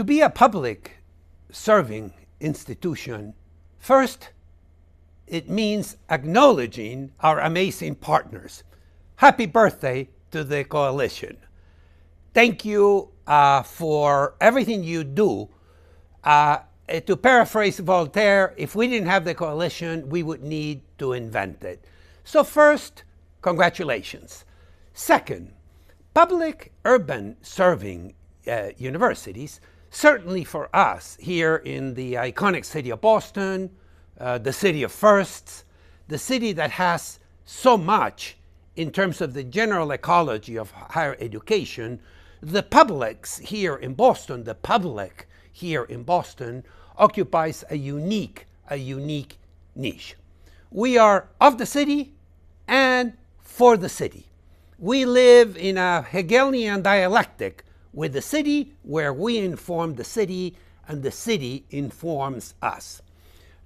To be a public serving institution, first, it means acknowledging our amazing partners. Happy birthday to the coalition. Thank you for everything you do. To paraphrase Voltaire, if we didn't have the coalition, we would need to invent it. So first, congratulations. Second, public urban serving universities, certainly for us here in the iconic city of Boston, the city of firsts, the city that has so much in terms of the general ecology of higher education, the public here in Boston occupies a unique niche. We are of the city and for the city. We live in a Hegelian dialectic with the city, where we inform the city and the city informs us.